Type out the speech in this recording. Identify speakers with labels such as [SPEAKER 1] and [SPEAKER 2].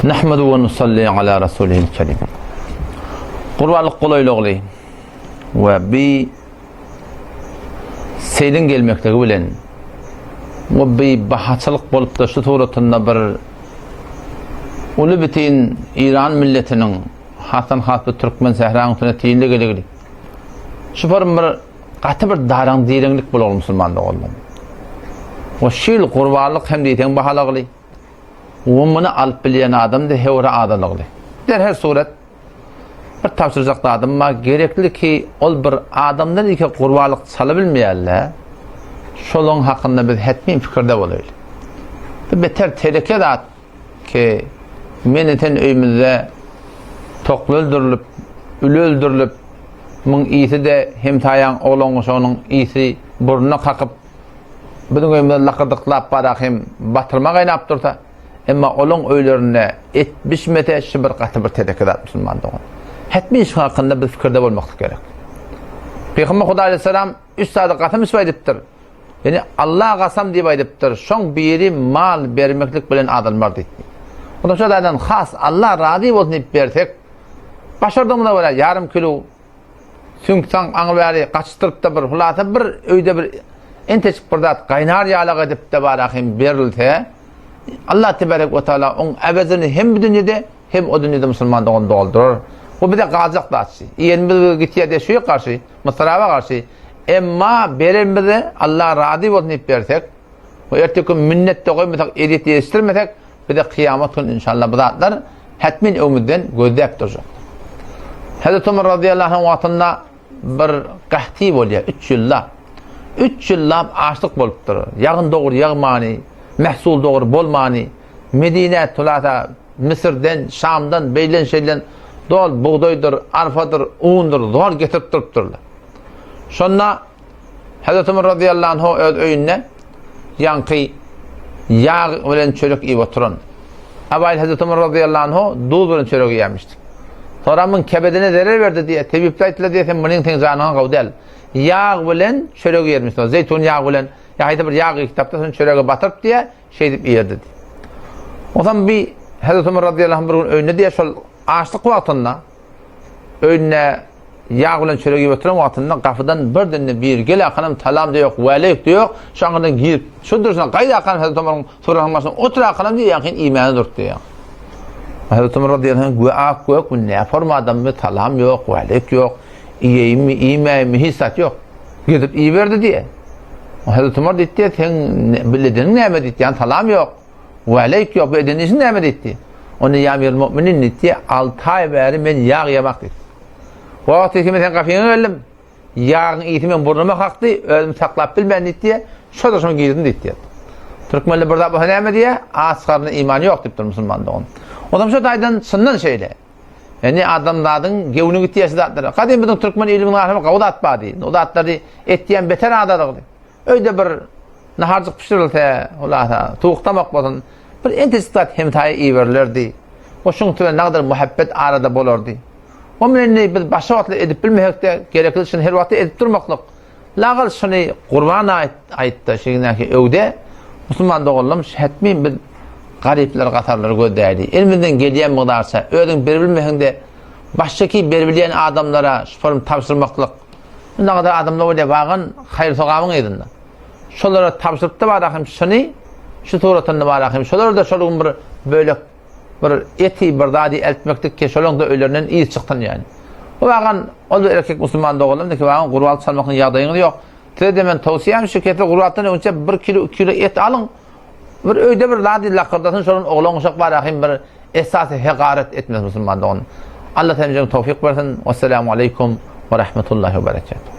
[SPEAKER 1] Nahmadu ve nusalli ala rasulihil kerim. Qurbanlık kolaylıqlı ve bir seydin gelmekteki bilen o bir bahaçılık bolup da şu tuğratında bir ulu bitin İran milletinin Hasan Hatbi Türkmen Sehran'ın tiyinde gelegili. Şu form bir katı bir daran direnlik bol Müslümanlık oldu. O şil qurbanlık hem deyten bahalaqlı. Onu alıp bilen adam da hevra adalıqlı. Der her suret bir tavsıracaqda adamma gerekli ki ol bir adamdan iki qurbanlık salı bilmeyenler şolun hakkında biz hetmin fikirde olaylı. Beter tereke de ki meneten öyümüzde toklu öldürülüp, ülü öldürülüp bunun iyisi de hem tayan oğlunuz onun iyisi burnuna kakıp bizim öyümüzde lakırdıklap barak hem batırma kaynap dursa ama onun öylerine 70 metre şibir katı bir tereke de Müslüman'da olur. Hetmin iş hakkında bir fikirde olmak gerek. Peygamber Huda Aleyhisselam 3 saat qasam ispaydiptir. Yani Allah qasam deyip aydıptır. Şoň biri mal bermeklik bilen adamlar deyip. Ondan sonra aydan has Allah razı olsun deyip bersek başardığımda böyle yarım kilo sünksan aňy kaçtırıp da bir hulata bir öýde bir enteçik bir zat qaynar ýalag edip de barahim berilse Allah tebarek ve taala on ebezini hem bu dünyada hem o dünyada Müslümanlığı doldurur. O bir de gazak daçı. Ýen gitýär de şuya karşı, Mısır'a karşı emma beremizde Allah razı olsun deyip bersek o ertekün minnet de koymasak, edit yetiştirmesek bir de kıyamet günü inşallah bu zatlar hetmin ömüden gözlep duracak. Hazreti Ömer radıyallahu anh vatında bir qahti bolýar 3 ýyllap. 3 ýyllap açlyk bolup durur. Ýagyn dogry ýagmany, mehsul dogry bolmany. Medine tulata Mısır'dan, Şam'dan, beylen şeylen dol buğdaydır, arpadır, undur, dol getirip durupdurlar. Şonna Hazreti Ömer radıyallahu anh öýünde ýanky yağ bilen çörek iýip oturan. Abayl Hazreti Ömer radıyallahu anh duz bilen çörek ýemişdi. Sonra mın kebedine zarar verdi diye tebipler ettiler diye sen bunun ten zanyna gawdal. Yağ bilen çörek ýermişdi. Zeytun yağı bilen ýa-da bir yağ kitapda sen çörege batyryp diye şey dip ýerdi. Odan bir Hazreti Ömer radıyallahu anh bir öýünde diye şol açlyk wagtynda öýüne yağ bilen çörek ýep oturan wagtynda gafydan birden bir gel akanam talam da ýok, waleyk de ýok. Şoňdan girip şu dursan gaýda akan Hazreti Ömer'iň soragyna otur akanam diye ýakyn imany durdy. Hazreti Ömer radıyallahu anh güwak ne forma adam talam ýok, waleyk ýok, iými hissat ýok. Gidip iý berdi diye. Hazreti Ömer diýdi, sen bildiň näme diýdi? Talam ýok, waleyk ýok, bedeniň näme diýdi? Onu ýamir müminin diýdi, 6 ay bäri men yağ ýemek diýdi. Wagty ki men gafiňe geldim. Ýağın ýeti men burnuma kakdy, özüm saklap bilmän diýdi. Şoda şoň girdim diýdi. Türkmenli bir zat bu näme diýe? Asgaryna imany ýok diýipdir musulmandyň. Odam şu daýdan sünnet şeýle. Yani adamlaryň gewni gitýär zatlar. Kadym biziň türkmen ilmini ahly gawda atpady. O zatlary etdiýän beter adalygy. Öýde bir naharjyk pişirilse, ulata tuğtamak bolsun. Bir entestat hem taý iýerlerdi. O şoň tüme nagdar muhabbet arada bolardy. O meni biz başa wagtda edip bilmehekde gerekli şunu her wagtda edip durmaklyk. Lagal şunu qurban aýtdy şeňdäki öwde musulman dogallam hetmin bir garipler gatarlary gödädi. Eliminden gelýän mygdarça özüň berbilmehinde başçaky berbilýän adamlara şu form tapşyrmaklyk. Bunda kadar adamlar öyle bagyn haýır sogamyň edinde. Şolara tapşyryp da barahym şunu şu toratynda barahym şolar da şolun bir böyle bir eti bir dadi eltmekdik ki şolong da öýlerinden iyi çykdyn yani. O bagyn ol erkek musulman dogalym ki bagyn gurbat salmakyň ýagdaýyny ýok. Tede men towsiýem şu ketip gurbatdan önce 1 kilo 2 kilo et alyň. Bir öýde bir dadi lakırdasyn şolun oglan uşak barahym bir esasy hegaret etmez musulman dogalym. Allah temizliğine tawfik versin. Vesselamu aleykum ve rahmetullahi ve berekatuhu.